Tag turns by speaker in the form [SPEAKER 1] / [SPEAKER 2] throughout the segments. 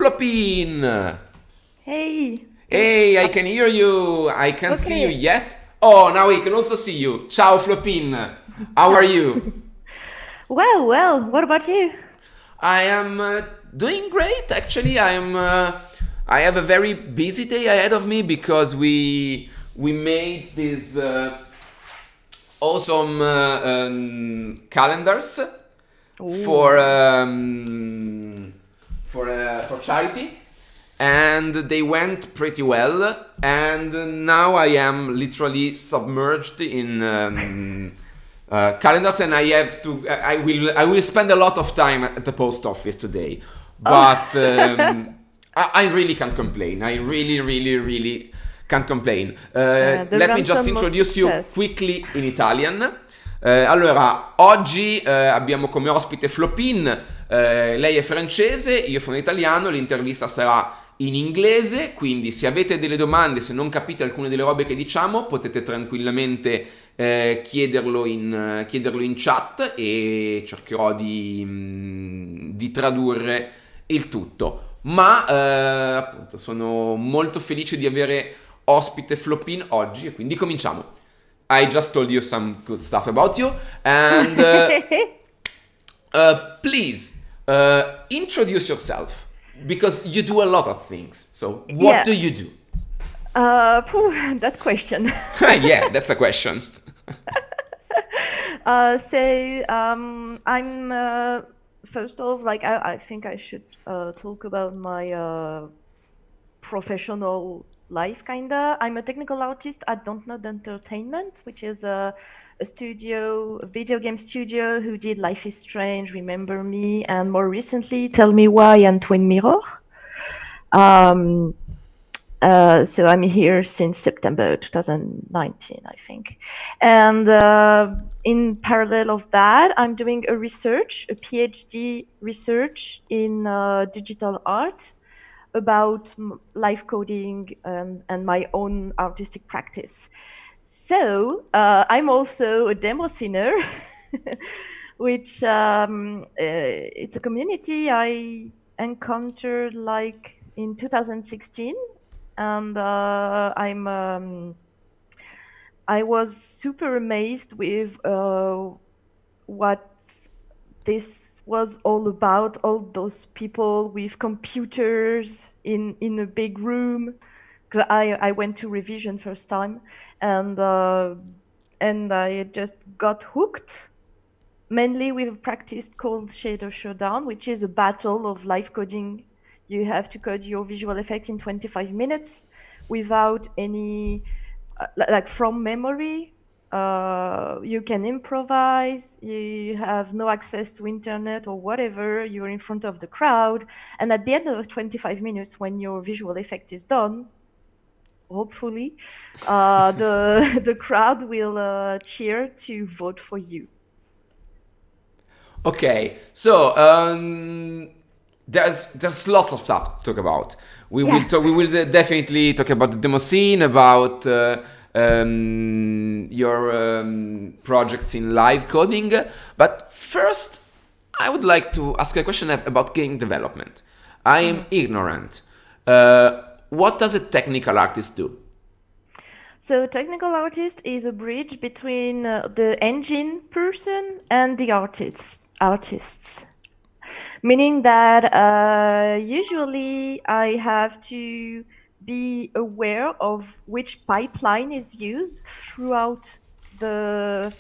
[SPEAKER 1] Flopine!
[SPEAKER 2] Hey.
[SPEAKER 1] Hey, I can hear you. I can't see you
[SPEAKER 2] Okay.
[SPEAKER 1] yet. Oh, now we can also see you. Ciao, Flopine. How are you?
[SPEAKER 2] Well, what about you?
[SPEAKER 1] I am doing great. Actually, I have a very busy day ahead of me because we made these awesome calendars for
[SPEAKER 2] Oh.
[SPEAKER 1] for charity, and they went pretty well. And now I am literally submerged in calendars, and I will spend a lot of time at the post office today.
[SPEAKER 2] Oh.
[SPEAKER 1] But I really can't complain. I really can't complain.
[SPEAKER 2] The
[SPEAKER 1] Let me just
[SPEAKER 2] ransom of
[SPEAKER 1] introduce you
[SPEAKER 2] success.
[SPEAKER 1] quickly in Italian. Allora, oggi abbiamo come ospite Flopine, lei è francese, io sono italiano, l'intervista sarà in inglese, quindi se avete delle domande, se non capite alcune delle robe che diciamo, potete tranquillamente chiederlo in chat e cercherò di tradurre il tutto. Ma appunto sono molto felice di avere ospite Flopine oggi e quindi cominciamo. I just told you some good stuff about you, and please introduce yourself because you do a lot of things. So, what
[SPEAKER 2] Yeah.
[SPEAKER 1] do you do?
[SPEAKER 2] That question.
[SPEAKER 1] Yeah, that's a question.
[SPEAKER 2] I'm first off, like I think I should talk about my professional life, kinda. I'm a technical artist at Don't Nod Entertainment, which is a video game studio who did Life is Strange, Remember Me, and more recently Tell Me Why and Twin Mirror. So I'm here since September 2019, I think. And in parallel of that, I'm doing a PhD research in digital art about live coding and my own artistic practice. So I'm also a demo sinner, which it's a community I encountered like in 2016, and I was super amazed with what this was all about. All those people with computers in a big room. Because I went to revision first time, and I just got hooked. Mainly with a practice called Shader Showdown, which is a battle of live coding. You have to code your visual effect in 25 minutes without any, like from memory. You can improvise, you have no access to internet or whatever, you're in front of the crowd. And at the end of 25 minutes, when your visual effect is done, hopefully, the crowd will cheer to vote for you.
[SPEAKER 1] Okay, so there's lots of stuff to talk about.
[SPEAKER 2] Yeah.
[SPEAKER 1] We will definitely talk about the demo scene, about your projects in live coding. But first, I would like to ask a question about game development. I am ignorant. What does a technical artist do?
[SPEAKER 2] So technical artist is a bridge between the engine person and the artists. Meaning that usually I have to be aware of which pipeline is used throughout the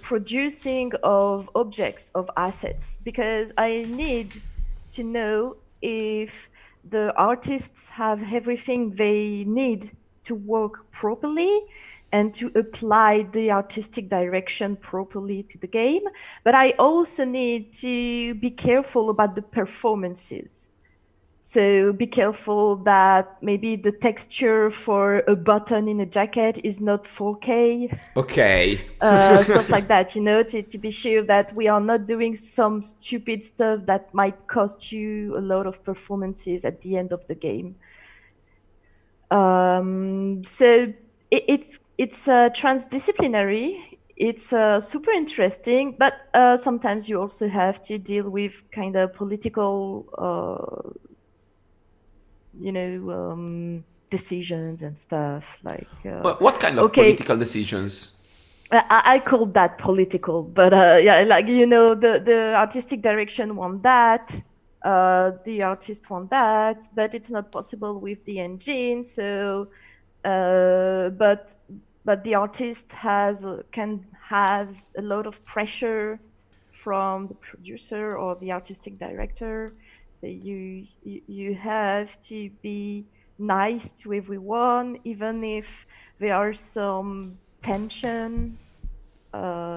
[SPEAKER 2] producing of objects, of assets, because I need to know if the artists have everything they need to work properly and to apply the artistic direction properly to the game. But I also need to be careful about the performances. So be careful that maybe the texture for a button in a jacket is not 4K.
[SPEAKER 1] Okay.
[SPEAKER 2] Stuff like that, to be sure that we are not doing some stupid stuff that might cost you a lot of performances at the end of the game. So it's transdisciplinary. it's super interesting, but sometimes you also have to deal with kind of political, decisions and stuff. Like,
[SPEAKER 1] What kind of
[SPEAKER 2] okay,
[SPEAKER 1] political decisions?
[SPEAKER 2] I call that political, but yeah, like the artistic direction want that, the artist want that, but it's not possible with the engine. So, but the artist can have a lot of pressure from the producer or the artistic director. So you have to be nice to everyone, even if there are some tension,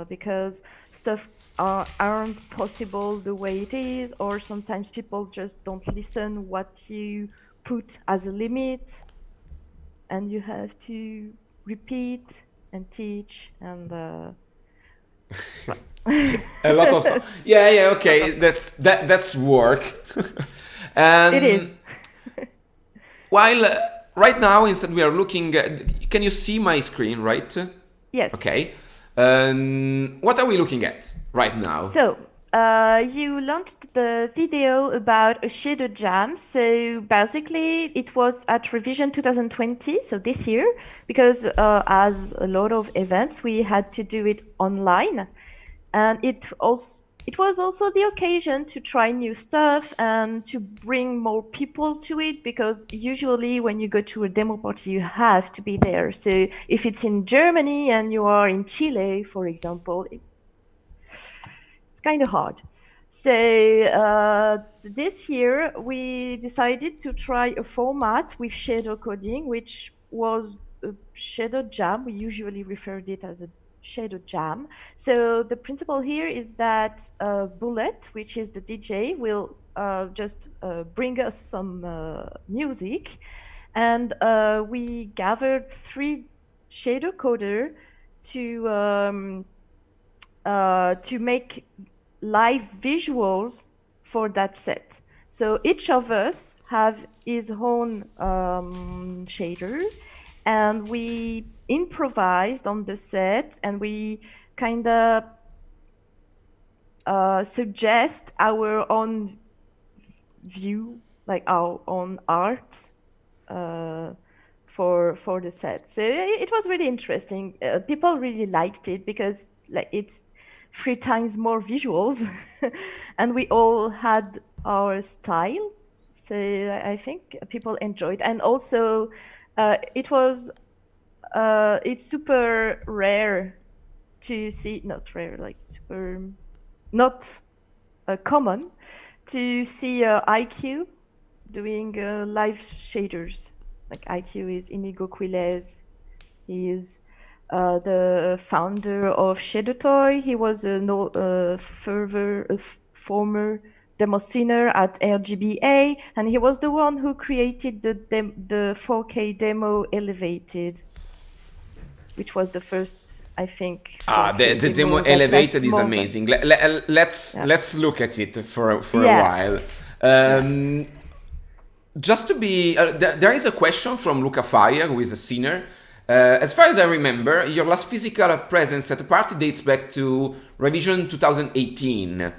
[SPEAKER 2] because stuff aren't possible the way it is, or sometimes people just don't listen what you put as a limit, and you have to repeat and teach and
[SPEAKER 1] A lot of stuff. Yeah, yeah,
[SPEAKER 2] lot of
[SPEAKER 1] okay.
[SPEAKER 2] stuff.
[SPEAKER 1] That's work.
[SPEAKER 2] It is.
[SPEAKER 1] um, while right now, instead we are looking. Can you see my screen? Right.
[SPEAKER 2] Yes.
[SPEAKER 1] Okay. What are we looking at right now?
[SPEAKER 2] So, you launched the video about a shader jam. So basically, it was at Revision 2020, so this year, because as a lot of events, we had to do it online, and it was also the occasion to try new stuff and to bring more people to it, because usually when you go to a demo party, you have to be there. So if it's in Germany and you are in Chile, for example, it's kind of hard. So this year we decided to try a format with shader coding, which was a shader jam. We usually referred it as a shader jam. So the principle here is that Bullet, which is the DJ, will just bring us some music, and we gathered 3 shader coder to make live visuals for that set. So each of us have his own shader, and we improvised on the set, and we kind of suggest our own view, like our own art, uh, for the set. So it was really interesting. People really liked it because like it's 3 times more visuals, and we all had our style. So I think people enjoyed, and also it's super rare to see, not rare, like super not common to see IQ doing live shaders. Like IQ is Inigo Quiles. He is the founder of Shader Toy. He was a former demo scener at RGBA, and he was the one who created the 4K demo Elevated, which was the first, I think,
[SPEAKER 1] The
[SPEAKER 2] 4K
[SPEAKER 1] demo
[SPEAKER 2] demo that
[SPEAKER 1] elevated
[SPEAKER 2] lasted
[SPEAKER 1] is
[SPEAKER 2] more than.
[SPEAKER 1] amazing.
[SPEAKER 2] Yeah.
[SPEAKER 1] Let's look at it for a
[SPEAKER 2] Yeah.
[SPEAKER 1] while.
[SPEAKER 2] Yeah.
[SPEAKER 1] Just to be, there is a question from Luca Fire, who is a singer. As far as I remember, your last physical presence at a party dates back to Revision 2018.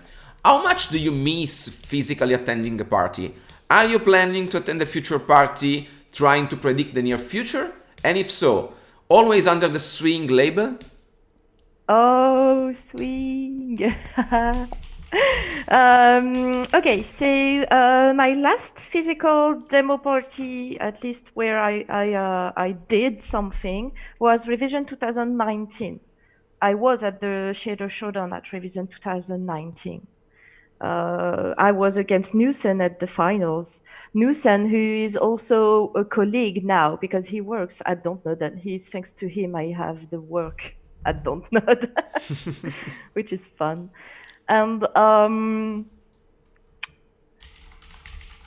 [SPEAKER 1] How much do you miss physically attending a party? Are you planning to attend a future party, trying to predict the near future? And if so, always under the Swing label?
[SPEAKER 2] Oh, swing. Okay, so my last physical demo party, at least where I did something, was Revision 2019. I was at the Shader Showdown at Revision 2019. I was against Newson at the finals. Newson, who is also a colleague now because he works at Dontnod, and he's thanks to him I have the work at Dontnod, which is fun. And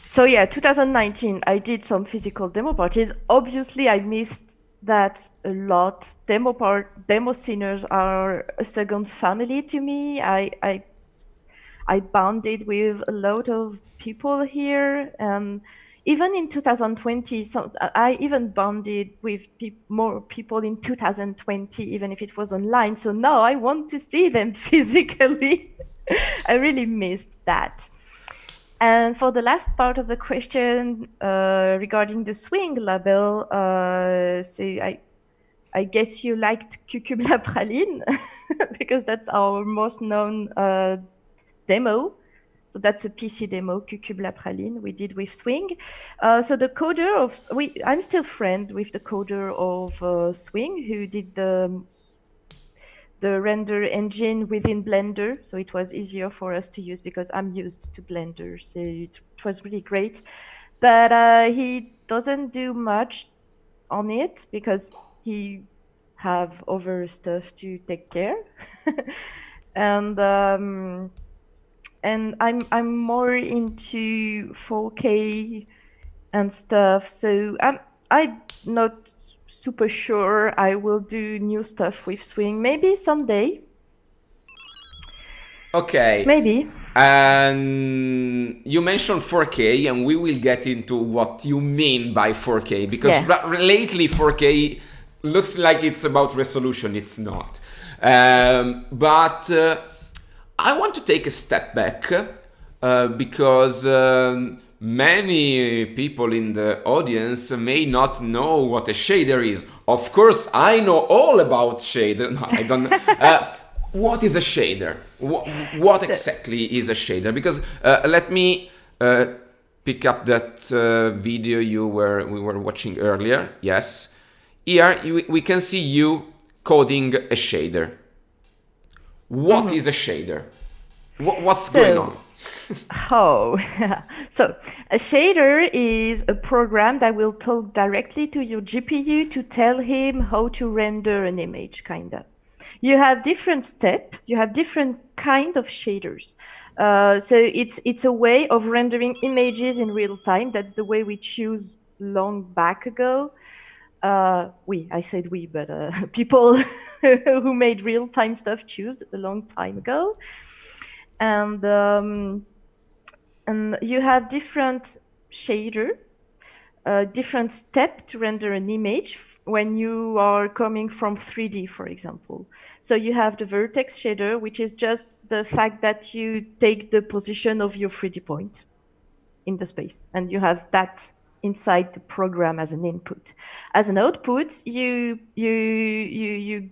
[SPEAKER 2] so yeah, 2019, I did some physical demo parties. Obviously, I missed that a lot. Demo sceners are a second family to me. I bonded with a lot of people here, and even in 2020, so I even bonded with more people in 2020, even if it was online. So now I want to see them physically. I really missed that. And for the last part of the question regarding the swing label, so I guess you liked Cucubla Praline because that's our most known demo. So that's a PC demo, Cucubla Praline, we did with Swing. So the coder of, I'm still friend with the coder of Swing, who did the render engine within Blender. So it was easier for us to use because I'm used to Blender. So it was really great. But he doesn't do much on it because he have other stuff to take care. and I'm more into 4K and stuff. So I'm not super sure I will do new stuff with Swing. Maybe someday.
[SPEAKER 1] Okay.
[SPEAKER 2] Maybe.
[SPEAKER 1] And you mentioned 4K, and we will get into what you mean by 4K, because lately 4K looks like it's about resolution. It's not. But I want to take a step back because many people in the audience may not know what a shader is. Of course, I know all about shader. No, I don't know. What is a shader? What exactly is a shader? Because let me pick up that video we were watching earlier. Yes, here we can see you coding a shader. What is a shader? What's going on?
[SPEAKER 2] So a shader is a program that will talk directly to your GPU to tell him how to render an image, kinda. You have different steps, you have different kind of shaders. So it's a way of rendering images in real time. That's the way we choose long back ago. I said we, but people who made real time stuff choose a long time ago. And you have different shader, different step to render an image when you are coming from 3D, for example. So you have the Vertex Shader, which is just the fact that you take the position of your 3D point in the space, and you have that inside the program as an input. As an output, you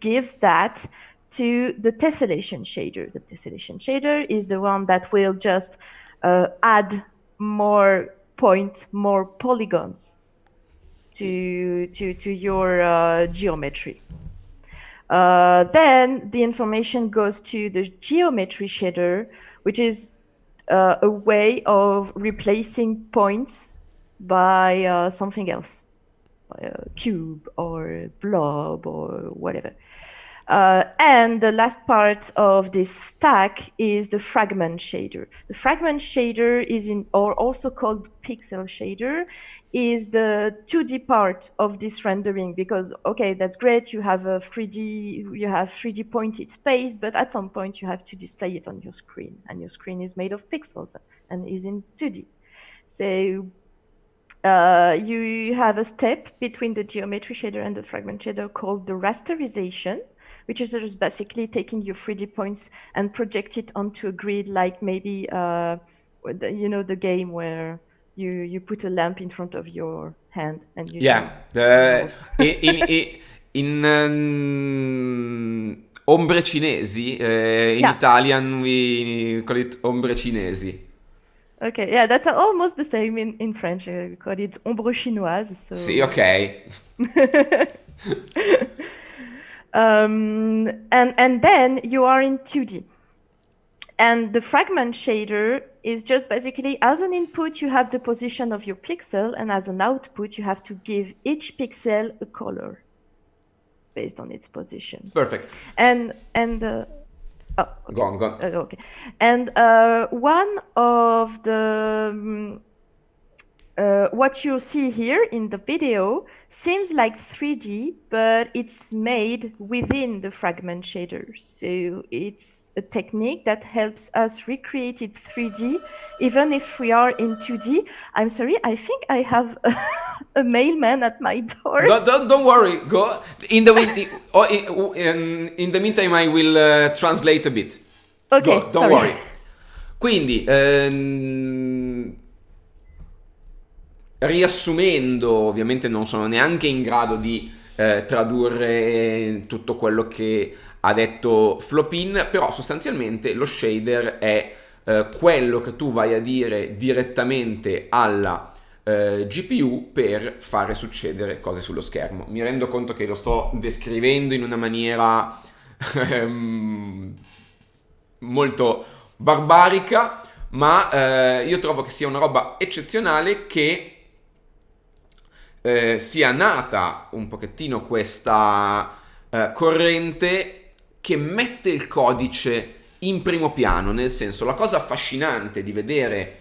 [SPEAKER 2] give that to the tessellation shader. The tessellation shader is the one that will just add more more polygons to your geometry. Then the information goes to the geometry shader, which is a way of replacing points by something else, by a cube or a blob or whatever. And the last part of this stack is the fragment shader. The fragment shader is or also called pixel shader, is the 2D part of this rendering, because okay, that's great, you have 3D pointed space, but at some point you have to display it on your screen, and your screen is made of pixels and is in 2D. So you have a step between the geometry shader and the fragment shader called the rasterization, which is just basically taking your 3D points and project it onto a grid, like maybe the game where you put a lamp in front of your hand and you
[SPEAKER 1] in ombre cinesi, in Italian we call it ombre cinesi.
[SPEAKER 2] Okay, yeah, that's almost the same in French. We call it ombre chinoise. So.
[SPEAKER 1] See, okay.
[SPEAKER 2] And then you are in 2D. And the fragment shader is just basically, as an input, you have the position of your pixel, and as an output, you have to give each pixel a color based on its position.
[SPEAKER 1] Perfect.
[SPEAKER 2] And okay.
[SPEAKER 1] Go on.
[SPEAKER 2] Okay. And one of the what you see here in the video seems like 3D, but it's made within the Fragment Shader. So it's a technique that helps us recreate it 3D, even if we are in 2D. I'm sorry, I think I have a mailman at my door.
[SPEAKER 1] Don't worry. Go in the in the meantime. I will translate a bit.
[SPEAKER 2] Okay,
[SPEAKER 1] Go, don't
[SPEAKER 2] sorry.
[SPEAKER 1] worry. Quindi, riassumendo, ovviamente non sono neanche in grado di tradurre tutto quello che ha detto Flopine, però sostanzialmente lo shader è quello che tu vai a dire direttamente alla GPU per fare succedere cose sullo schermo. Mi rendo conto che lo sto descrivendo in una maniera molto barbarica, ma io trovo che sia una roba eccezionale, che sia nata un pochettino questa corrente che mette il codice in primo piano, nel senso, la cosa affascinante di vedere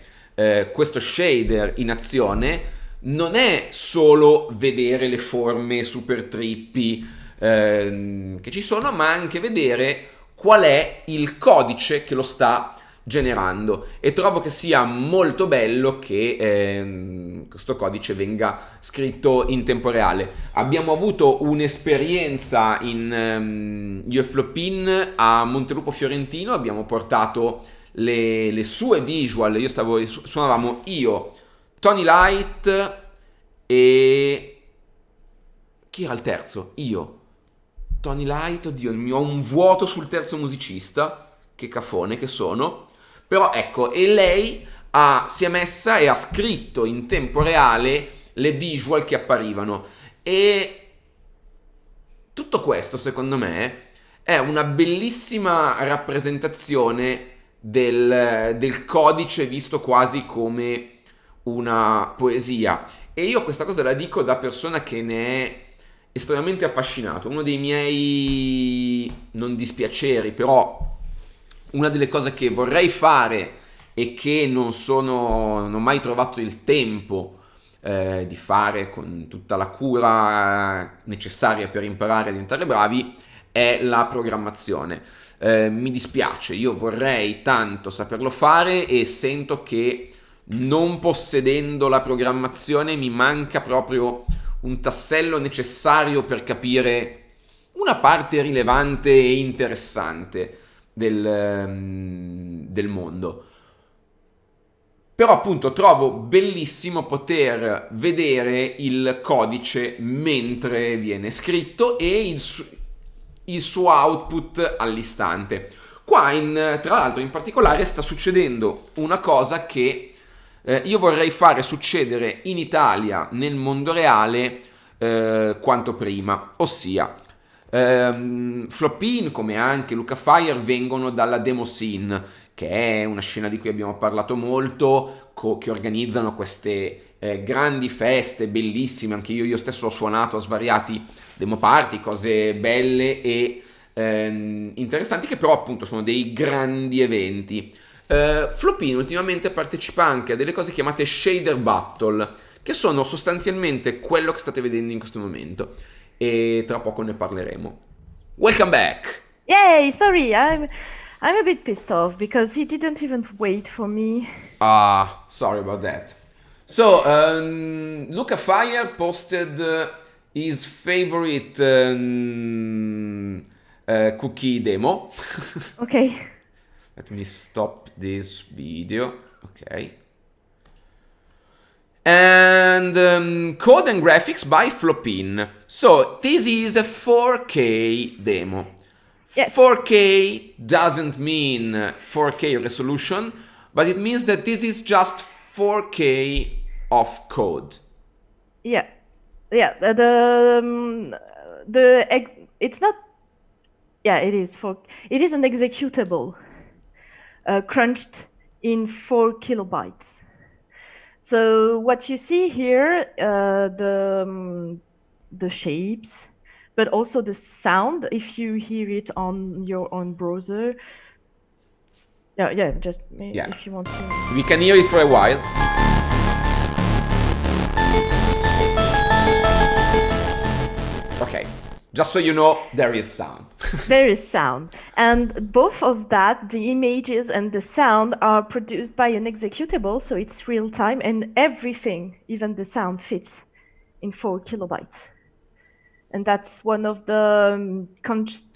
[SPEAKER 1] questo shader in azione non è solo vedere le forme super trippy che ci sono, ma anche vedere qual è il codice che lo sta generando, e trovo che sia molto bello che questo codice venga scritto in tempo reale. Abbiamo avuto un'esperienza in io e Flopine a Montelupo Fiorentino, abbiamo portato le sue visual, suonavamo io, Tony Light e chi era il terzo? Io, Tony Light, oddio, ho un vuoto sul terzo musicista, che cafone che sono. Però ecco, e lei si è messa e ha scritto in tempo reale le visual che apparivano, e tutto questo secondo me è una bellissima rappresentazione del codice visto quasi come una poesia, e io questa cosa la dico da persona che ne è estremamente affascinato. Uno dei miei, non dispiaceri, però una delle cose che vorrei fare e che non ho mai trovato il tempo di fare con tutta la cura necessaria per imparare a diventare bravi, è la programmazione. Mi dispiace, io vorrei tanto saperlo fare, e sento che non possedendo la programmazione mi manca proprio un tassello necessario per capire una parte rilevante e interessante del mondo. Però appunto trovo bellissimo poter vedere il codice mentre viene scritto e il suo output all'istante. Qua tra l'altro in particolare sta succedendo una cosa che io vorrei fare succedere in Italia nel mondo reale quanto prima, ossia Flopine, come anche Luca Fire, vengono dalla Demo Scene, che è una scena di cui abbiamo parlato molto, che organizzano queste grandi feste bellissime. Anche io stesso ho suonato a svariati demo party, cose belle e interessanti, che però appunto sono dei grandi eventi. Flopine ultimamente partecipa anche a delle cose chiamate Shader Battle, che sono sostanzialmente quello che state vedendo in questo momento, e tra poco ne parleremo. Welcome back!
[SPEAKER 2] Yay, sorry, I'm a bit pissed off because he didn't even wait for me.
[SPEAKER 1] Sorry about that. So, Luca Fire posted his favorite cookie demo.
[SPEAKER 2] Okay.
[SPEAKER 1] Let me stop this video. Okay. And code and graphics by Flopine. So this is a 4K demo.
[SPEAKER 2] Yes.
[SPEAKER 1] 4K doesn't mean 4K resolution, but it means that this is just 4K of code.
[SPEAKER 2] Yeah. It's not. Yeah, it is It is an executable, crunched in 4 kilobytes. So what you see here, the shapes, but also the sound, if you hear it on your own browser. If you want to.
[SPEAKER 1] We can hear it for a while. Just so you know, there is sound.
[SPEAKER 2] There is sound. And both of that, the images and the sound, are produced by an executable, so it's real time, and everything, even the sound, fits in 4 kilobytes. And that's one of the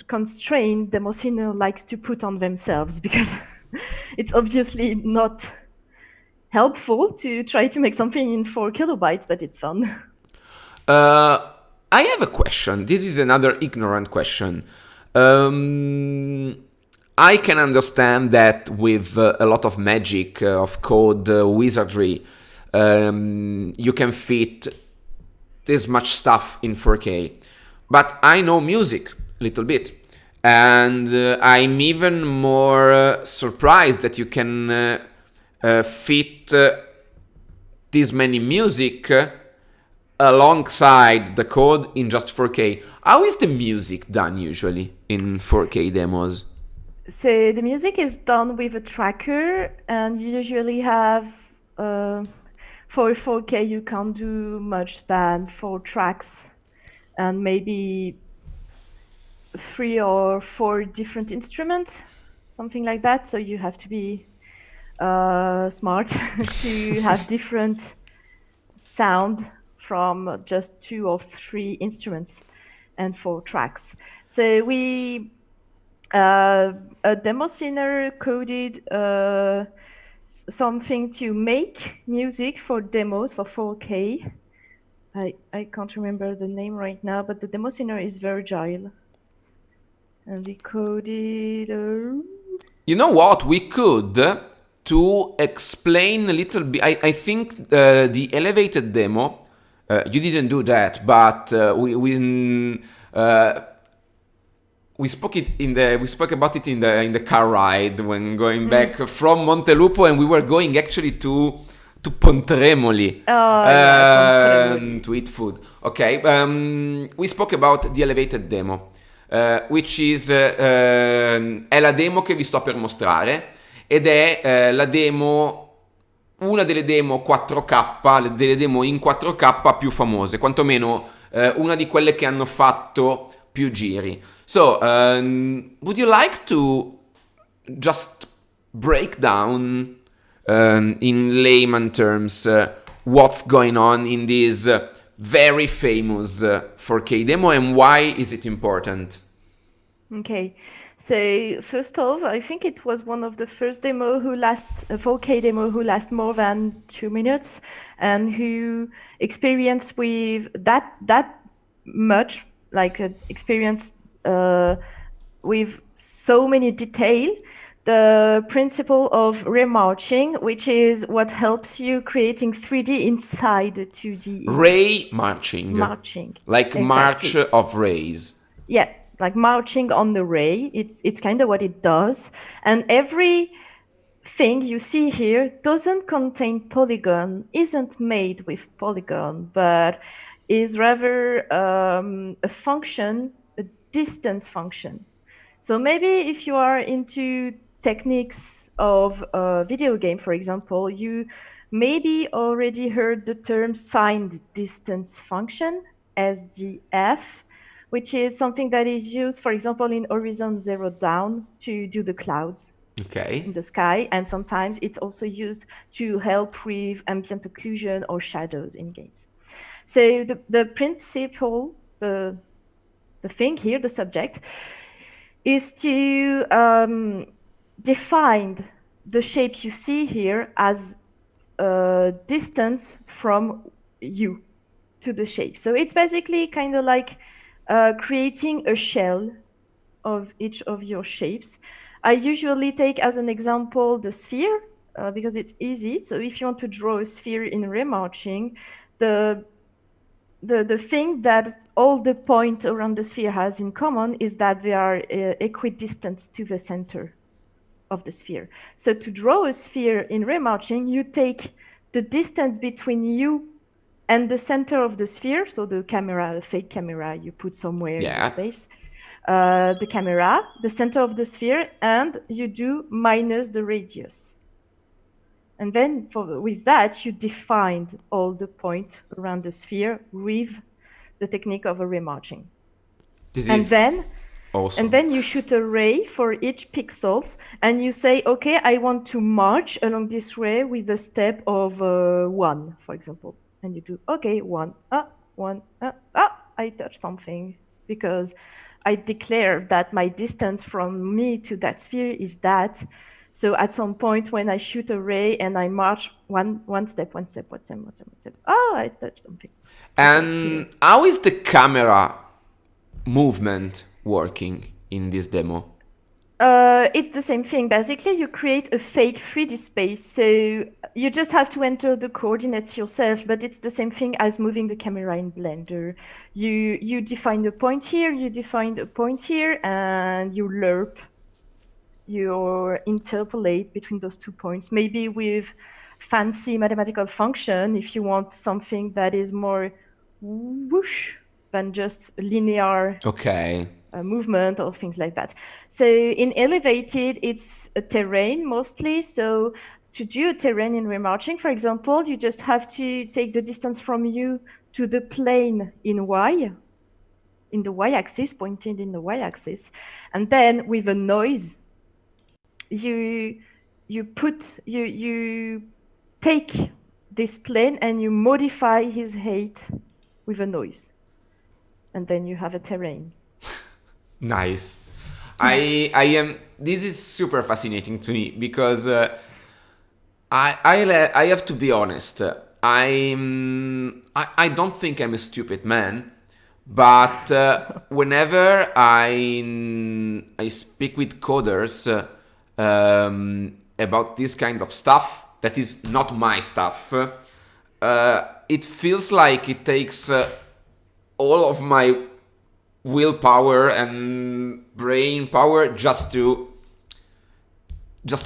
[SPEAKER 2] constraints Demoscene likes to put on themselves, because it's obviously not helpful to try to make something in 4 kilobytes, but it's fun.
[SPEAKER 1] I have a question. This is another ignorant question. I can understand that with a lot of magic, of code, wizardry, you can fit this much stuff in 4K. But I know music a little bit. And I'm even more surprised that you can fit this many music alongside the code in just 4K. How is the music done usually in 4K demos?
[SPEAKER 2] So the music is done with a tracker, and you usually have, for 4K, you can't do much than 4 tracks and maybe 3 or 4 different instruments, something like that. So you have to be smart to have different sound from just 2 or 3 instruments and 4 tracks. So a demo scener coded something to make music for demos for 4K. I can't remember the name right now, but the demo scener is Virgile. And we coded...
[SPEAKER 1] You know what? We could, to explain a little bit, I think the elevated demo, you didn't do that, but we spoke about it in the car ride when going back from Montelupo, and we were going actually to Pontremoli,
[SPEAKER 2] Pontremoli,
[SPEAKER 1] to eat food. Okay, we spoke about the elevated demo, which is è la demo che vi sto per mostrare, ed è la demo, una delle demo 4K, delle demo in 4K più famose, quantomeno una di quelle che hanno fatto più giri. So, would you like to just break down in layman terms what's going on in this very famous 4K demo, and why is it important?
[SPEAKER 2] Okay, so first off, I think it was one of the first demo who last 4K demo who last more than 2 minutes, and who experienced with that much, like experience with so many detail, the principle of remarching, which is what helps you creating 3D inside the 2D.
[SPEAKER 1] Ray marching.
[SPEAKER 2] Marching.
[SPEAKER 1] Like
[SPEAKER 2] exactly.
[SPEAKER 1] march of rays.
[SPEAKER 2] Yeah, like marching on the ray. It's kind of what it does. And every thing you see here doesn't contain polygon, isn't made with polygon, but is rather a function, a distance function. So maybe if you are into techniques of a video game, for example, you maybe already heard the term signed distance function, SDF, which is something that is used, for example, in Horizon Zero Dawn to do the clouds in the sky. And sometimes it's also used to help with ambient occlusion or shadows in games. So the principle, the thing here, the subject, is to define the shape you see here as a distance from you to the shape. So it's basically kind of like creating a shell of each of your shapes. I usually take as an example the sphere because it's easy. So if you want to draw a sphere in remarching, the thing that all the point around the sphere has in common is that they are equidistant to the center of the sphere. So to draw a sphere in remarching, you take the distance between you and the center of the sphere, so the camera, the fake camera you put somewhere in the space, the camera, the center of the sphere, and you do minus the radius. And then with that, you defined all the points around the sphere with the technique of a remarching.
[SPEAKER 1] This
[SPEAKER 2] And
[SPEAKER 1] is
[SPEAKER 2] then
[SPEAKER 1] awesome.
[SPEAKER 2] And then you shoot a ray for each pixels, and you say, okay, I want to march along this ray with a step of 1, for example. And you do, okay, 1, 1, I touch something because I declare that my distance from me to that sphere is that. So at some point when I shoot a ray and I march one step, one step, one step, one step, one step, I touch something with that sphere.
[SPEAKER 1] And how is the camera movement working in this demo?
[SPEAKER 2] It's the same thing. Basically, you create a fake 3D space. So you just have to enter the coordinates yourself, but it's the same thing as moving the camera in Blender. You define a point here, you define a point here, and you lerp, you interpolate between those 2 points. Maybe with fancy mathematical function, if you want something that is more whoosh than just linear
[SPEAKER 1] Okay.
[SPEAKER 2] movement or things like that. So in elevated, it's a terrain mostly. So to do a terrain in remarching, for example, you just have to take the distance from you to the plane in Y, in the Y-axis, pointed in the Y-axis. And then with a noise, you take this plane and you modify his height with a noise. And then you have a terrain.
[SPEAKER 1] Nice. I am. This is super fascinating to me because I have to be honest. I don't think I'm a stupid man, but whenever I speak with coders about this kind of stuff that is not my stuff, it feels like it takes all of my willpower and brain power just to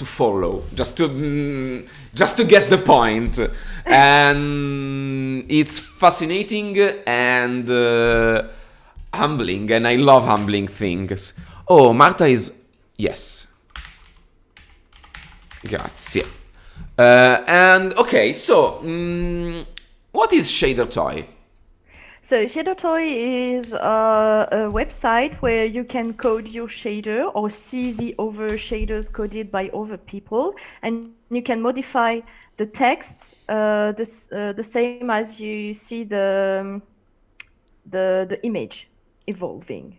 [SPEAKER 1] follow, just to get the point. And it's fascinating and humbling, and I love humbling things. Oh, Marta is... Yes. Grazie. And okay, so what is Shader Toy?
[SPEAKER 2] So Shader Toy is a website where you can code your shader or see the other shaders coded by other people, and you can modify the text the same as you see the image evolving.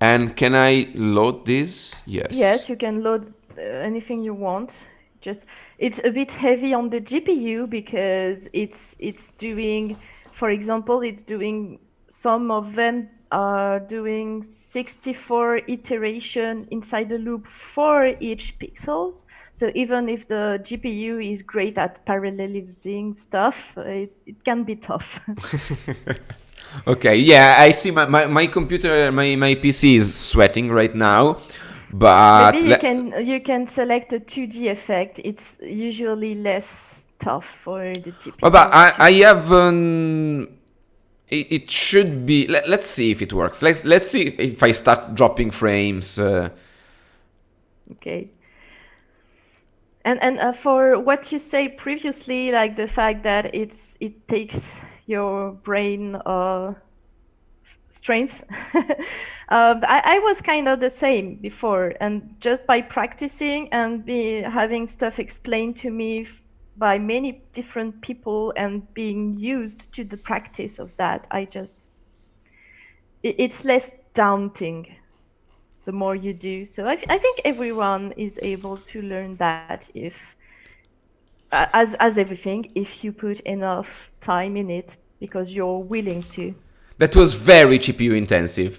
[SPEAKER 1] And can I load this? Yes.
[SPEAKER 2] Yes, you can load anything you want. Just it's a bit heavy on the GPU because it's doing, for example, it's doing, some of them are doing 64 iteration inside the loop for each pixels. So even if the GPU is great at parallelizing stuff, it can be tough.
[SPEAKER 1] Okay, yeah, I see my computer, my PC is sweating right now, but
[SPEAKER 2] Maybe you can select a 2D effect. It's usually less tough for the GPU.
[SPEAKER 1] but I have it should be. Let's see if it works. Let's see if I start dropping frames.
[SPEAKER 2] Okay. And for what you say previously, like the fact that it takes your brain strength. I was kind of the same before, and just by practicing and having stuff explained to me by many different people and being used to the practice of that, it's less daunting the more you do. So I think everyone is able to learn that if, as everything, if you put enough time in it because you're willing to.
[SPEAKER 1] That was very GPU intensive.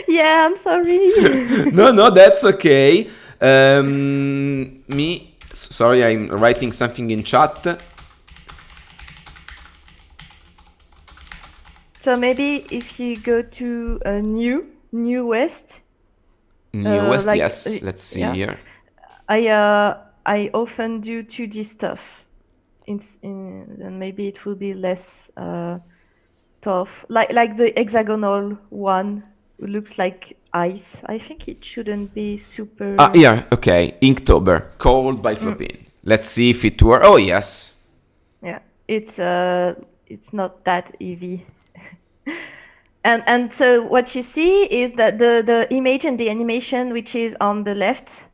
[SPEAKER 2] Yeah, I'm sorry.
[SPEAKER 1] No, that's okay. Sorry, I'm writing something in chat.
[SPEAKER 2] So maybe if you go to a new West.
[SPEAKER 1] Newest, yes. Let's see here.
[SPEAKER 2] I often do 2D stuff. And maybe it will be less tough. Like the hexagonal one looks like ice. I think it shouldn't be super.
[SPEAKER 1] Here, okay. Inktober, called by Flopine. Let's see if it works. Oh yes.
[SPEAKER 2] Yeah, it's not that heavy. And so what you see is that the image and the animation, which is on the left,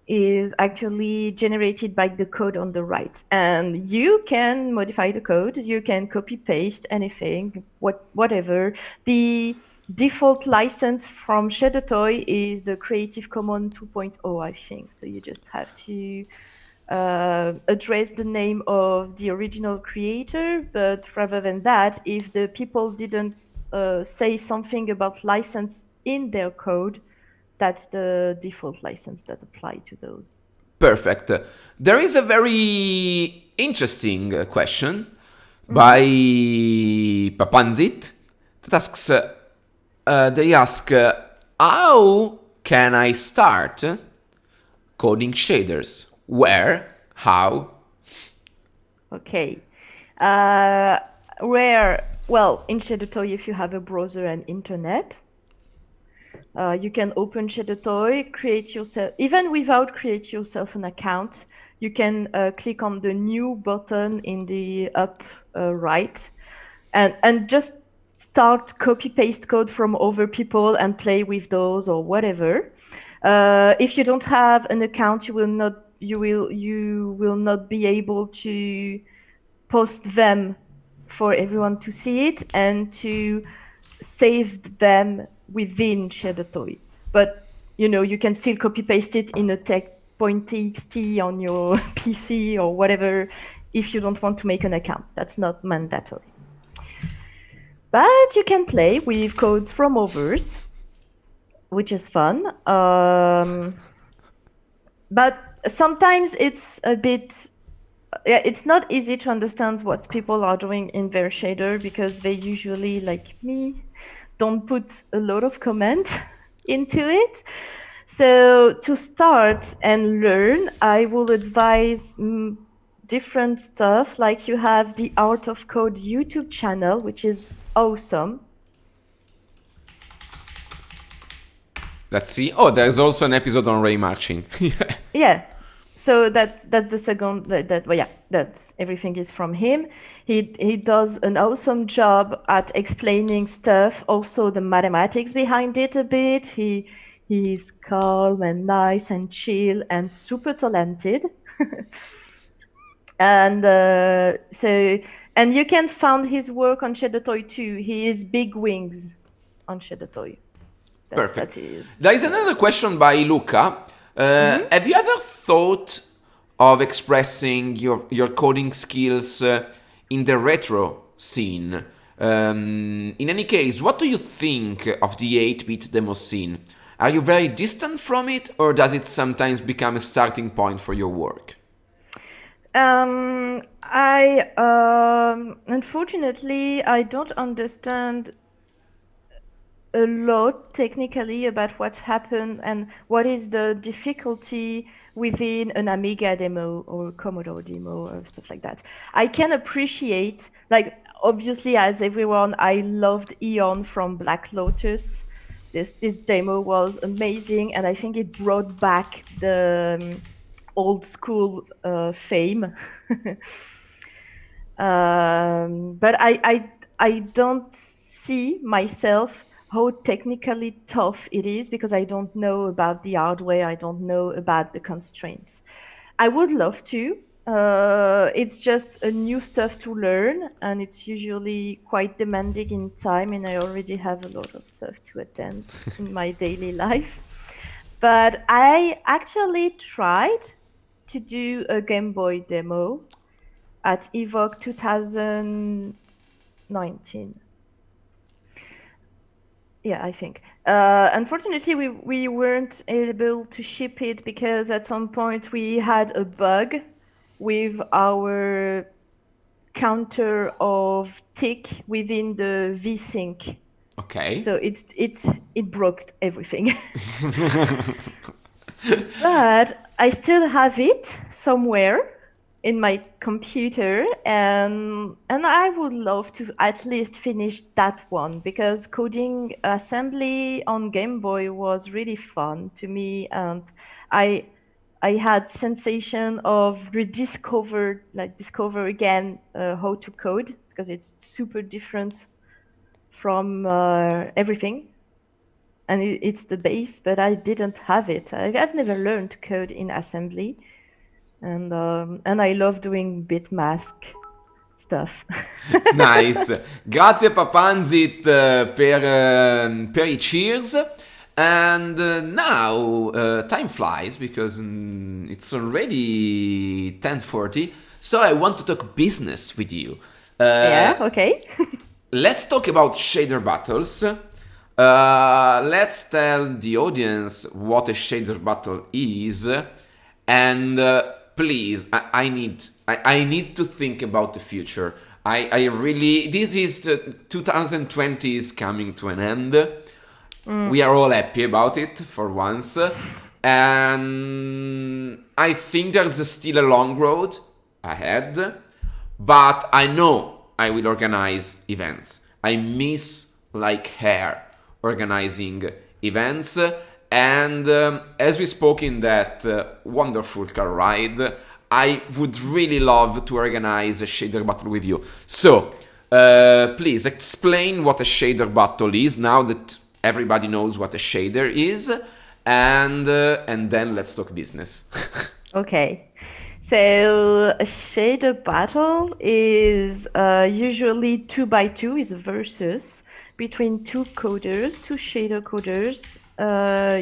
[SPEAKER 2] is actually generated by the code on the right. And you can modify the code, you can copy paste anything, whatever. The default license from ShaderToy is the Creative Commons 2.0, I think. So you just have to address the name of the original creator, but rather than that, if the people didn't say something about license in their code, that's the default license that apply to those.
[SPEAKER 1] Perfect. There is a very interesting question by
[SPEAKER 2] Mhm.
[SPEAKER 1] Papanzit that asks, they ask, how can I start coding shaders? Where? How?
[SPEAKER 2] Okay. Well, in ShaderToy, if you have a browser and internet, you can open ShaderToy, create yourself, even without create yourself an account, you can click on the new button in the up right and just start copy paste code from other people and play with those or whatever. If you don't have an account, you will not be able to post them for everyone to see it and to save them within ShaderToy. But you can still copy paste it in a tech.txt on your PC or whatever if you don't want to make an account. That's not mandatory. But you can play with codes from others, which is fun. But sometimes it's a bit yeah, it's not easy to understand what people are doing in their shader because they usually, like me, don't put a lot of comment into it. So to start and learn, I will advise different stuff. Like you have the Art of Code YouTube channel, which is awesome.
[SPEAKER 1] Let's see. Oh, there's also an episode on Ray marching.
[SPEAKER 2] Yeah. So that's the second well, yeah, that's everything is from him. He does an awesome job at explaining stuff, also the mathematics behind it a bit. He's calm and nice and chill and super talented. And and you can find his work on ShaderToy too. He is Big Wings on ShaderToy. That
[SPEAKER 1] Perfect.
[SPEAKER 2] is
[SPEAKER 1] There is another question by Luca.
[SPEAKER 2] Mhm.
[SPEAKER 1] Have you ever thought of expressing your coding skills in the retro scene? In any case, what do you think of the 8-bit demo scene? Are you very distant from it, or does it sometimes become a starting point for your work?
[SPEAKER 2] I unfortunately I don't understand a lot technically about what's happened and what is the difficulty within an Amiga demo or Commodore demo or stuff like that. I can appreciate, like, obviously, as everyone, I loved Eon from Black Lotus. This demo was amazing, and I think it brought back the old school fame. But I don't see myself how technically tough it is because I don't know about the hardware. I don't know about the constraints. I would love to. It's just a new stuff to learn, and it's usually quite demanding in time. And I already have a lot of stuff to attend in my daily life. But I actually tried to do a Game Boy demo at Evoque 2019. Yeah, I think. Unfortunately, we weren't able to ship it because at some point we had a bug with our counter of tick within the vsync.
[SPEAKER 1] Okay.
[SPEAKER 2] So it broke everything. But I still have it somewhere in my computer and I would love to at least finish that one because coding assembly on Game Boy was really fun to me and I I had sensation of discover again how to code because it's super different from everything, and it's the base, but I didn't have it. I've never learned to code in assembly, and I love doing bit mask stuff.
[SPEAKER 1] Nice. Grazie Papanzit per i cheers. And now time flies because it's already 10:40. So I want to talk business with you.
[SPEAKER 2] Yeah, okay.
[SPEAKER 1] Let's talk about shader battles. Let's tell the audience what a shader battle is, and please, I need to think about the future. I really, this is the 2020 is coming to an end. We are all happy about it for once, and I think there's still a long road ahead, but I know I will organize events. I miss like hair organizing events, and as we spoke in that wonderful car ride, I would really love to organize a shader battle with you. So please explain what a shader battle is now that everybody knows what a shader is, and then let's talk business.
[SPEAKER 2] Okay. So a shader battle is usually 2x2 is a versus between two coders, two shader coders.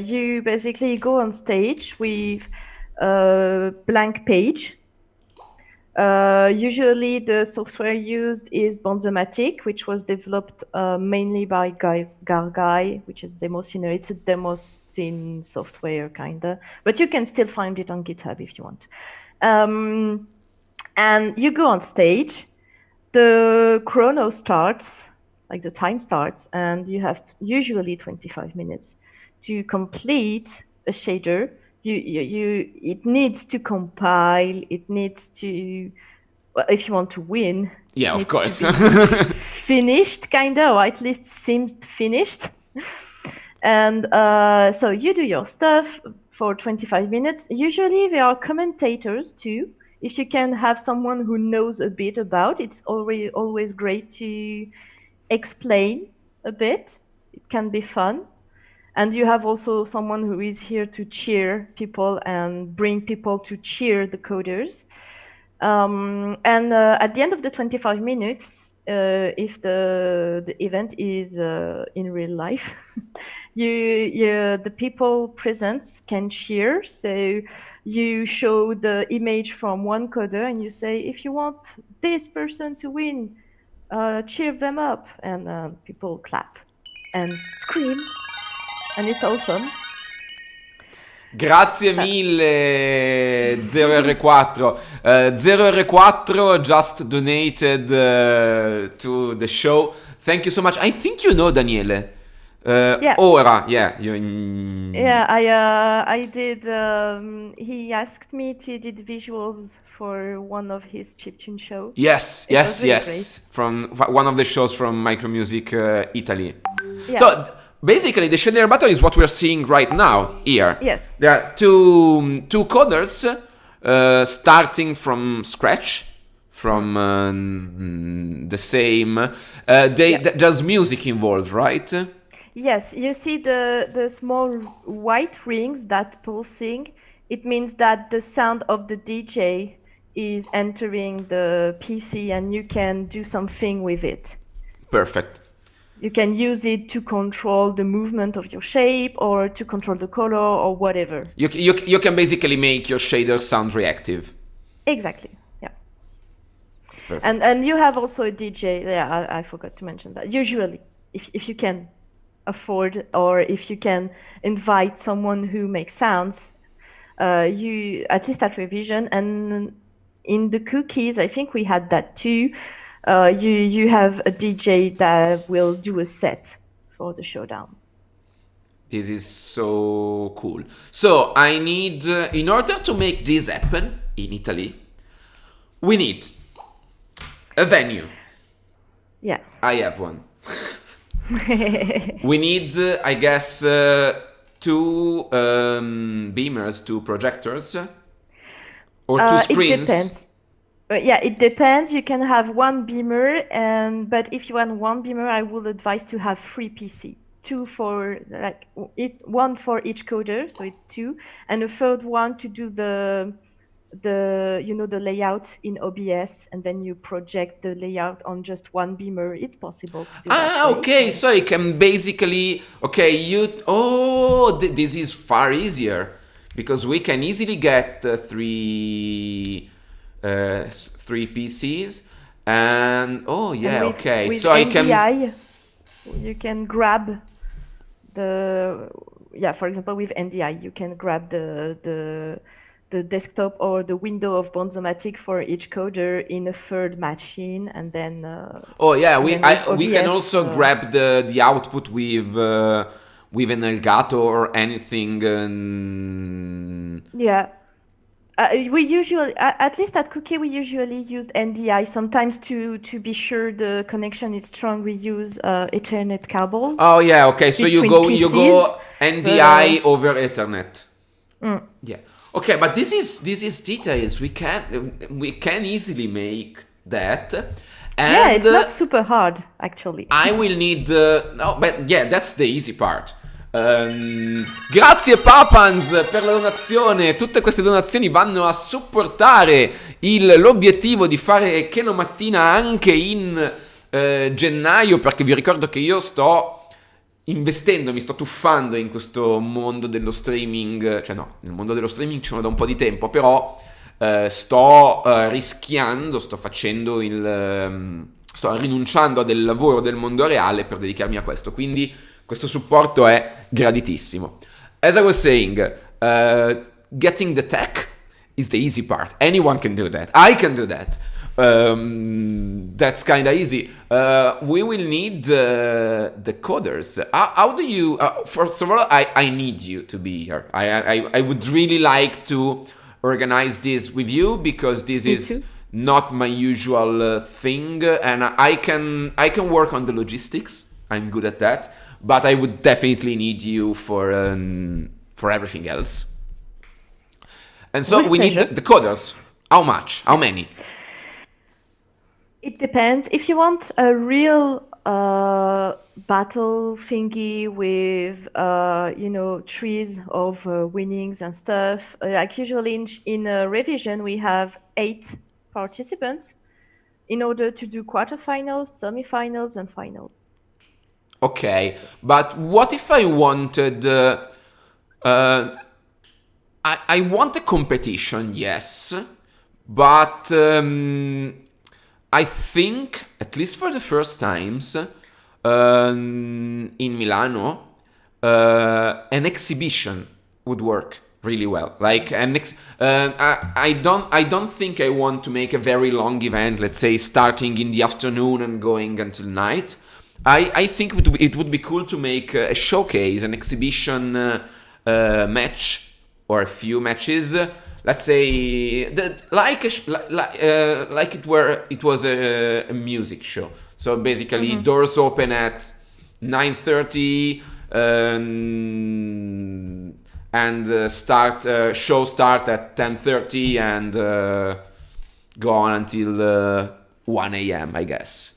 [SPEAKER 2] You basically go on stage with a blank page. Usually the software used is Bonzomatic, which was developed mainly by Garguy, which is Demoscene. It's a Demoscene software, kinda. But you can still find it on GitHub if you want. And you go on stage, the chrono starts, like the time starts, and you have usually 25 minutes to complete a shader. It needs to compile, it needs to, well, if you want to win,
[SPEAKER 1] Yeah, of course.
[SPEAKER 2] to be finished, kind of, or at least seems finished. And so you do your stuff for 25 minutes. Usually there are commentators too. If you can have someone who knows a bit about, it's always great to explain a bit. It can be fun. And you have also someone who is here to cheer people and bring people to cheer the coders. And at the end of the 25 minutes, if the event is in real life, the people present can cheer. So you show the image from one coder and you say, if you want this person to win, cheer them up, and people clap and scream, and it's awesome.
[SPEAKER 1] Grazie mille 0R4. 0R4 just donated to the show. Thank you so much. I think you know Daniele.
[SPEAKER 2] Yeah.
[SPEAKER 1] Ora, yeah.
[SPEAKER 2] Yeah, I did. He asked me to did visuals for one of his chiptune shows.
[SPEAKER 1] Yes,
[SPEAKER 2] It was
[SPEAKER 1] yes,
[SPEAKER 2] really
[SPEAKER 1] yes. From one of the shows from Micro Music Italy.
[SPEAKER 2] Yeah.
[SPEAKER 1] So basically, the shader battle is what we're seeing right now here.
[SPEAKER 2] Yes.
[SPEAKER 1] There are two coders starting from scratch, from the same. There's music involved, right?
[SPEAKER 2] Yes, you see the small white rings that pulsing. It means that the sound of the DJ is entering the PC, and you can do something with it.
[SPEAKER 1] Perfect.
[SPEAKER 2] You can use it to control the movement of your shape or to control the color or whatever.
[SPEAKER 1] You can basically make your shader sound reactive.
[SPEAKER 2] Exactly. Yeah.
[SPEAKER 1] Perfect.
[SPEAKER 2] And you have also a DJ. Yeah, I forgot to mention that. Usually, if you can afford, or if you can invite someone who makes sounds, you, at least at Revision and in the cookies, I think we had that too. You have a DJ that will do a set for the showdown.
[SPEAKER 1] This is so cool. So I need, in order to make this happen in Italy, we need a venue.
[SPEAKER 2] Yeah.
[SPEAKER 1] I have one. We need, I guess, two beamers, two projectors, or two screens.
[SPEAKER 2] It depends. Yeah, it depends. You can have one beamer, but if you want one beamer, I would advise to have 3 PC. Two for like one for each coder, so it's two, and a third one to do the layout in OBS, and then you project the layout on just one beamer. It's possible to do that
[SPEAKER 1] Ah,
[SPEAKER 2] way.
[SPEAKER 1] okay, so I can basically, this is far easier because we can easily get three PCs, and
[SPEAKER 2] And
[SPEAKER 1] okay,
[SPEAKER 2] with
[SPEAKER 1] so I can.
[SPEAKER 2] NDI, you can grab for example, with NDI, you can grab the desktop or the window of Bonzomatic for each coder in a third machine, and then
[SPEAKER 1] Oh yeah,
[SPEAKER 2] with
[SPEAKER 1] we can
[SPEAKER 2] OBS.
[SPEAKER 1] also grab the output with an Elgato or anything.
[SPEAKER 2] Yeah. We usually, at least at Cookie, we usually use NDI. Sometimes to be sure the connection is strong, we use Ethernet cable
[SPEAKER 1] Oh yeah, okay. So
[SPEAKER 2] between
[SPEAKER 1] you
[SPEAKER 2] PCs.
[SPEAKER 1] go
[SPEAKER 2] But
[SPEAKER 1] NDI over Ethernet.
[SPEAKER 2] mm.
[SPEAKER 1] Yeah. Okay, but this is details. We can easily make that,
[SPEAKER 2] Yeah,
[SPEAKER 1] and
[SPEAKER 2] it's not super hard, actually.
[SPEAKER 1] I will need. No, but yeah, that's the easy part. Grazie Papans per la donazione. Tutte queste donazioni vanno a supportare l'obiettivo di fare KenoMATTINA anche in gennaio, perché vi ricordo che io sto investendo, mi sto tuffando in questo mondo dello streaming, cioè no, nel mondo dello streaming ci sono da un po' di tempo, però sto rischiando, sto rinunciando a del lavoro del mondo reale per dedicarmi a questo, quindi questo supporto è graditissimo. As I was saying, getting the tech is the easy part. Anyone can do that. I can do that. That's kind of easy. We will need the coders. How do you? First of all, I need you to be here. I would really like to organize this with you because this
[SPEAKER 2] Me
[SPEAKER 1] is
[SPEAKER 2] too.
[SPEAKER 1] not my usual thing, and I can work on the logistics. I'm good at that, but I would definitely need you for everything else. And so
[SPEAKER 2] With
[SPEAKER 1] we need
[SPEAKER 2] pleasure.
[SPEAKER 1] the coders. How much? How many?
[SPEAKER 2] It depends. If you want a real battle thingy with trees of winnings and stuff, like usually in a revision we have 8 participants in order to do quarterfinals, semifinals, and finals.
[SPEAKER 1] Okay,
[SPEAKER 2] So
[SPEAKER 1] but what if I wanted? Uh, I want a competition, yes, but I think at least for the first times in Milano, an exhibition would work really well. Like I don't think I want to make a very long event. Let's say starting in the afternoon and going until night. I think it would be cool to make a showcase, an exhibition match or a few matches. Let's say that like it was a music show. So basically, doors open at 9:30 and show start at 10:30 and go on until 1 a.m. I guess.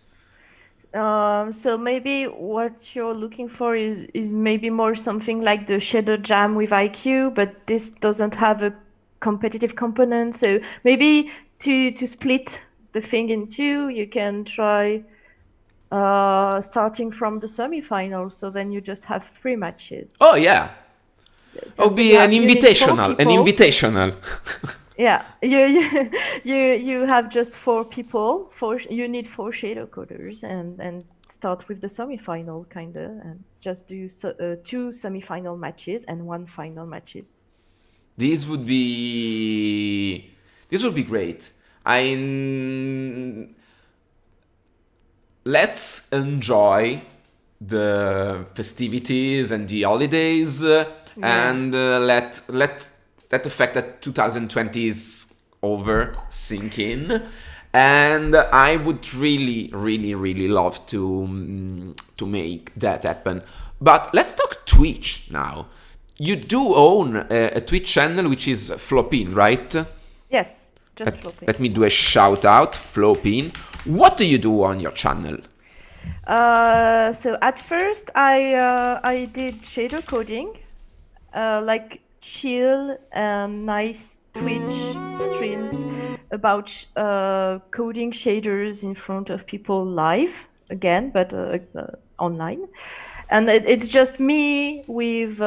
[SPEAKER 2] So maybe what you're looking for is maybe more something like the shader jam with IQ, but this doesn't have a competitive component. So maybe to split the thing in two, you can try starting from the semifinals. So then you just have 3 matches.
[SPEAKER 1] Oh yeah,
[SPEAKER 2] So,
[SPEAKER 1] it'll
[SPEAKER 2] so
[SPEAKER 1] be an
[SPEAKER 2] you need four
[SPEAKER 1] invitational, an
[SPEAKER 2] people.
[SPEAKER 1] invitational.
[SPEAKER 2] Yeah, you have just 4 people. You need 4 shader coders and start with the semifinal kinda, and just do 2 semifinal matches and 1 final matches.
[SPEAKER 1] This would be great. I Let's enjoy the festivities and the holidays,
[SPEAKER 2] Yeah.
[SPEAKER 1] and let the fact that 2020 is over sink in. And I would really, really, really love to make that happen. But let's talk Twitch now. You do own a Twitch channel which is Flopine, right?
[SPEAKER 2] Yes. Just Flopine.
[SPEAKER 1] Let me do a shout out, Flopine. What do you do on your channel?
[SPEAKER 2] So at first I did shader coding, like chill and nice Twitch streams about coding shaders in front of people live again, but online. And it's just me with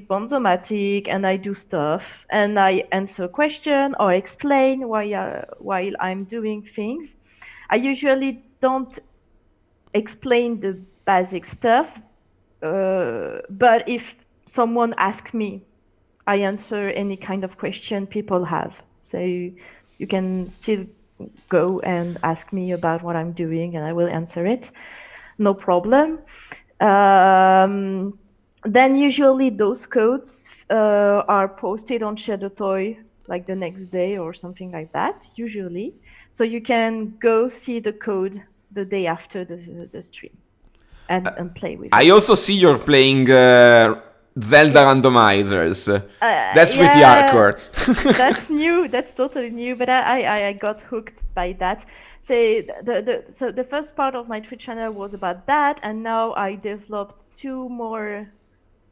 [SPEAKER 2] Bonzomatic, and I do stuff and I answer question or explain while I'm doing things. I usually don't explain the basic stuff, but if someone asks me, I answer any kind of question people have. So you can still go and ask me about what I'm doing and I will answer it. No problem. Then usually those codes are posted on Shadowtoy like the next day or something like that, usually. So you can go see the code the day after the stream and play with it.
[SPEAKER 1] I also see you're playing Zelda randomizers. That's pretty hardcore.
[SPEAKER 2] That's new. That's totally new. But I got hooked by that. So the first part of my Twitch channel was about that, and now I developed 2 more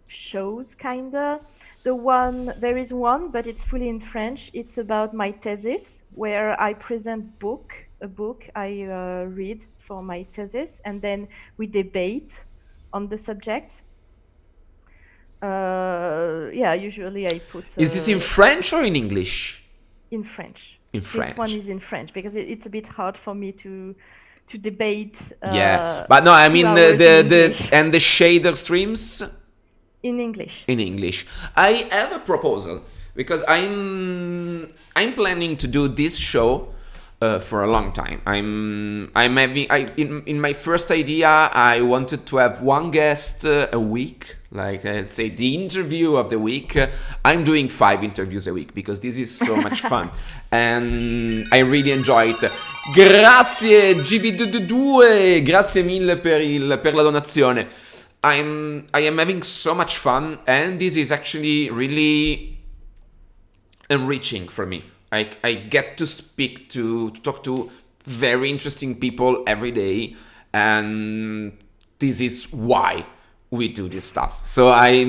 [SPEAKER 2] shows, kinda. There is one, but it's fully in French. It's about my thesis, where I present a book I read for my thesis, and then we debate on the subject. Usually I put.
[SPEAKER 1] Is this in French or in English?
[SPEAKER 2] In French.
[SPEAKER 1] In French.
[SPEAKER 2] This one is in French because it's a bit hard for me to debate.
[SPEAKER 1] But no, I mean the shader streams.
[SPEAKER 2] In English.
[SPEAKER 1] In English. I have a proposal because I'm planning to do this show for a long time. In my first idea, I wanted to have one guest a week, like let's say the interview of the week. I'm doing 5 interviews a week because this is so much fun and I really enjoy it. Grazie GB2, grazie mille per la donazione. I am having so much fun, and this is actually really enriching for me. I get to talk to very interesting people every day, and this is why we do this stuff. So I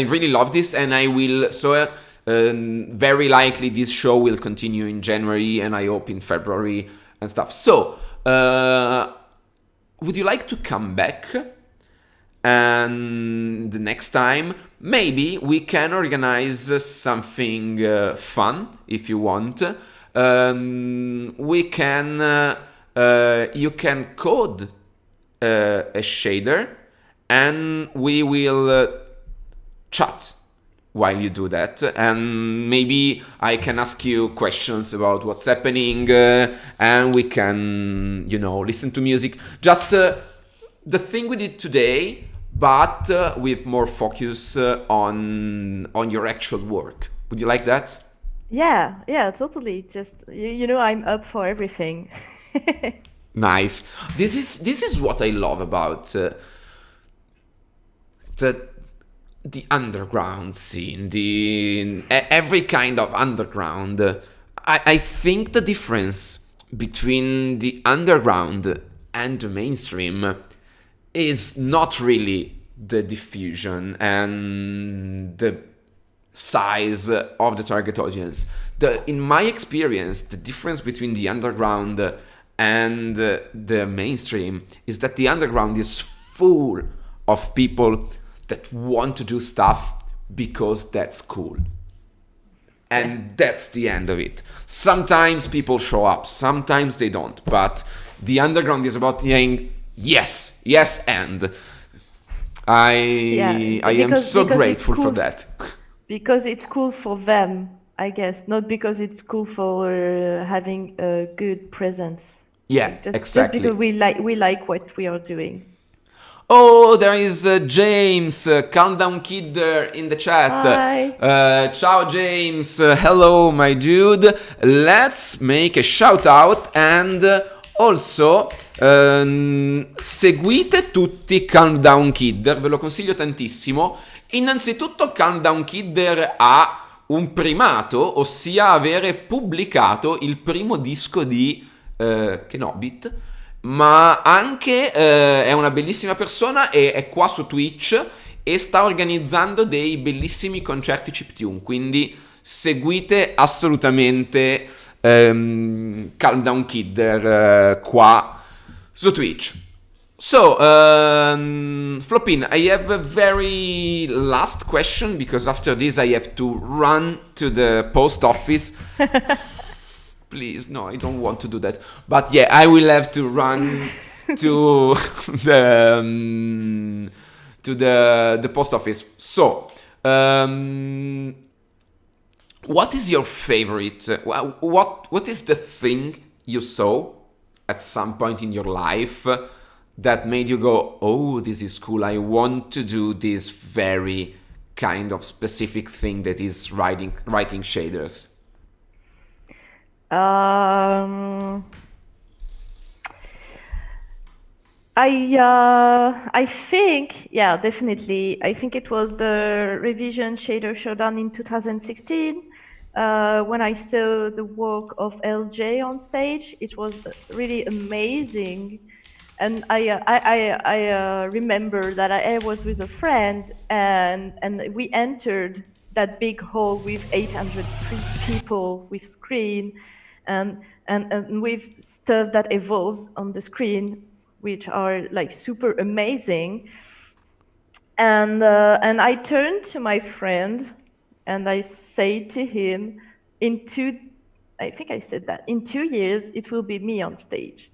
[SPEAKER 1] really love this, and I will. So very likely this show will continue in January, and I hope in February and stuff. So would you like to come back? And the next time, maybe we can organize something fun if you want. We can, you can code a shader, and we will chat while you do that. And maybe I can ask you questions about what's happening, and we can, listen to music. Just the thing we did today, but with more focus on your actual work. Would you like that?
[SPEAKER 2] Yeah, totally. Just I'm up for everything.
[SPEAKER 1] Nice. This is what I love about the underground scene, every kind of underground. I think the difference between the underground and the mainstream is not really the diffusion and the size of the target audience. In my experience, the difference between the underground and the mainstream is that the underground is full of people that want to do stuff because that's cool. And that's the end of it. Sometimes people show up, sometimes they don't, but the underground is about saying yes, and I am so grateful
[SPEAKER 2] cool
[SPEAKER 1] for that.
[SPEAKER 2] Because it's cool for them, I guess, not because it's cool for having a good presence.
[SPEAKER 1] Yeah, exactly.
[SPEAKER 2] Just because we like what we are doing.
[SPEAKER 1] Oh, there is James, Countdown Kidder in the chat.
[SPEAKER 2] Hi.
[SPEAKER 1] Ciao James, hello my dude. Let's make a shout out and also seguite tutti Countdown Kidder, ve lo consiglio tantissimo. Innanzitutto Countdown Kidder ha un primato, ossia avere pubblicato il primo disco di KenoMATTINA, ma anche è una bellissima persona e è qua su Twitch e sta organizzando dei bellissimi concerti chiptune, quindi seguite assolutamente Calm Down Kidder qua su Twitch. So, Flopin, I have a very last question because after this I have to run to the post office. Please, no, I don't want to do that. But yeah, I will have to run to the post office. So, what is your favorite? What is the thing you saw at some point in your life that made you go, oh, this is cool, I want to do this very kind of specific thing that is writing shaders?
[SPEAKER 2] I think, yeah, definitely. I think it was the Revision Shader Showdown in 2016 when I saw the work of LJ on stage. It was really amazing. And I remember that I was with a friend and we entered that big hall with 800 people with screen and with stuff that evolves on the screen, which are like super amazing. And I turned to my friend and I say to him, I think I said that, in 2 years, it will be me on stage.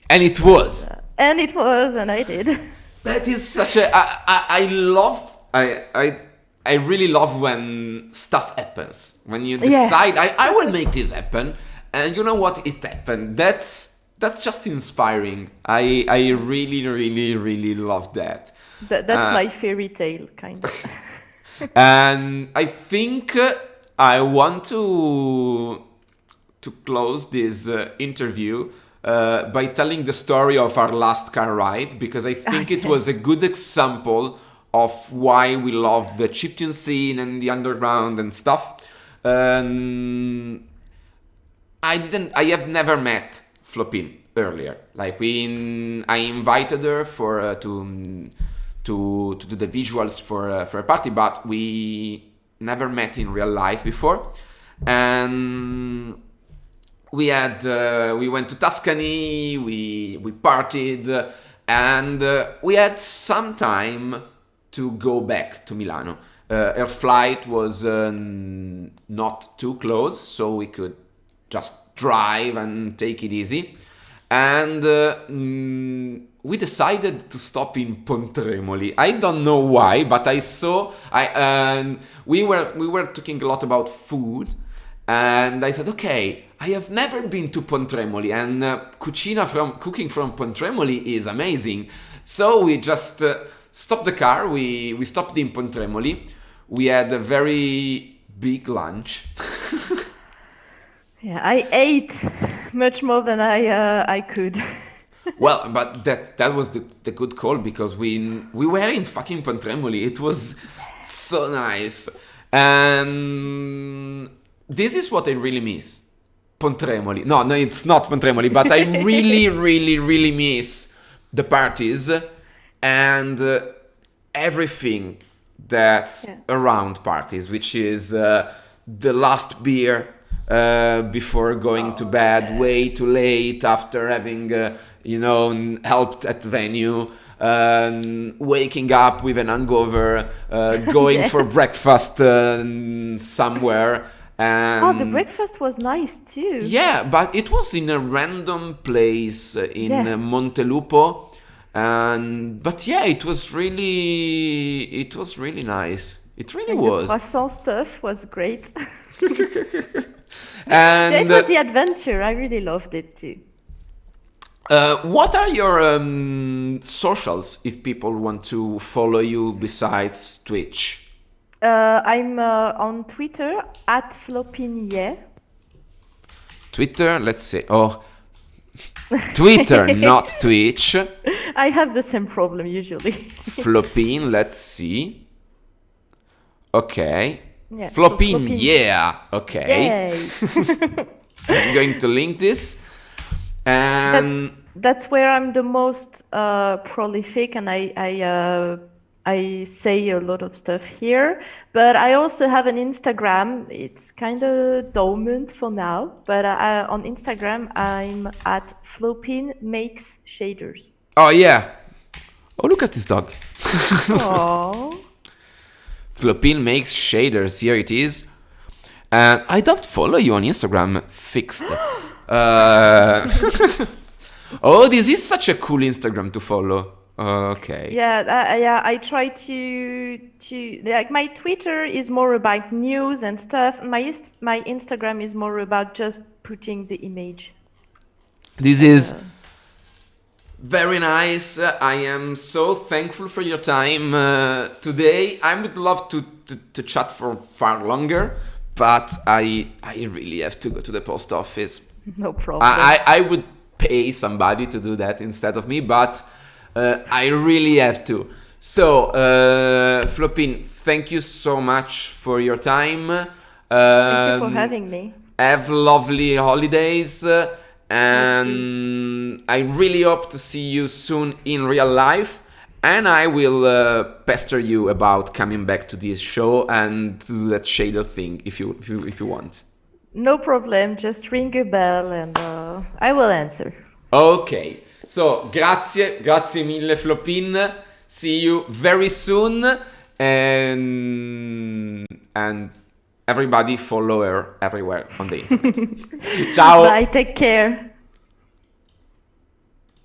[SPEAKER 1] And it was.
[SPEAKER 2] And it was, and I did.
[SPEAKER 1] That is such a... I really love when stuff happens. When you decide, I will make this happen. And you know what? It happened. That's just inspiring. I really, really, really love that.
[SPEAKER 2] That's my fairy tale, kind of.
[SPEAKER 1] And I think I want to close this interview by telling the story of our last car ride, because I think it was a good example of why we love the chiptune scene and the underground and stuff. I have never met Flopine earlier. Like I invited her for to do the visuals for a party, but we never met in real life before. And we went to Tuscany, we partied, and we had some time to go back to Milano. Her flight was not too close, so we could just drive and take it easy. And we decided to stop in Pontremoli. I don't know why, but I saw we were talking a lot about food, and I said, okay, I have never been to Pontremoli, and cooking from Pontremoli is amazing. So we just stopped the car. We stopped in Pontremoli. We had a very big lunch.
[SPEAKER 2] Yeah, I ate much more than I could.
[SPEAKER 1] Well, but that was the good call, because we were in fucking Pontremoli. It was so nice. And this is what I really miss. Pontremoli. No, it's not Pontremoli, but I really, really, really miss the parties and everything that's around parties, which is the last beer before going to bed, way too late after having, helped at venue, waking up with an hangover, going for breakfast somewhere. And
[SPEAKER 2] the breakfast was nice too.
[SPEAKER 1] Yeah, but it was in a random place in Montelupo. But yeah, it was really nice. It really was.
[SPEAKER 2] The croissant stuff was great.
[SPEAKER 1] And
[SPEAKER 2] it was the adventure. I really loved it too.
[SPEAKER 1] What are your socials if people want to follow you besides Twitch?
[SPEAKER 2] I'm on Twitter @Flopine.
[SPEAKER 1] Twitter, let's say. Oh, Twitter, not Twitch.
[SPEAKER 2] I have the same problem usually.
[SPEAKER 1] Flopine, let's see. Okay.
[SPEAKER 2] Yeah, so
[SPEAKER 1] Flopine,
[SPEAKER 2] Flopine.
[SPEAKER 1] yeah. Okay.
[SPEAKER 2] Yay!
[SPEAKER 1] I'm going to link this. And
[SPEAKER 2] That's where I'm the most prolific, and I say a lot of stuff here. But I also have an Instagram. It's kind of dormant for now, but on Instagram I'm at Flopine Makes Shaders.
[SPEAKER 1] oh yeah. Oh, look at this dog.
[SPEAKER 2] Aww.
[SPEAKER 1] Flopine makes shaders. Here it is. And I don't follow you on Instagram. Fixed. Oh, this is such a cool Instagram to follow. Okay.
[SPEAKER 2] Yeah, I try to like, my Twitter is more about news and stuff. My Instagram is more about just putting the image.
[SPEAKER 1] This is very nice. I am so thankful for your time today. I would love to chat for far longer, but I really have to go to the post office.
[SPEAKER 2] No problem.
[SPEAKER 1] I would pay somebody to do that instead of me, but I really have to. So, Flopine, thank you so much for your time.
[SPEAKER 2] Thank you for having me.
[SPEAKER 1] Have lovely holidays, and I really hope to see you soon in real life. And I will pester you about coming back to this show and to do that shader thing if you want.
[SPEAKER 2] No problem. Just ring a bell and I will answer.
[SPEAKER 1] Ok, so grazie mille Flopine. See you very soon, and everybody follow her everywhere on the internet. Ciao.
[SPEAKER 2] Bye. Take care.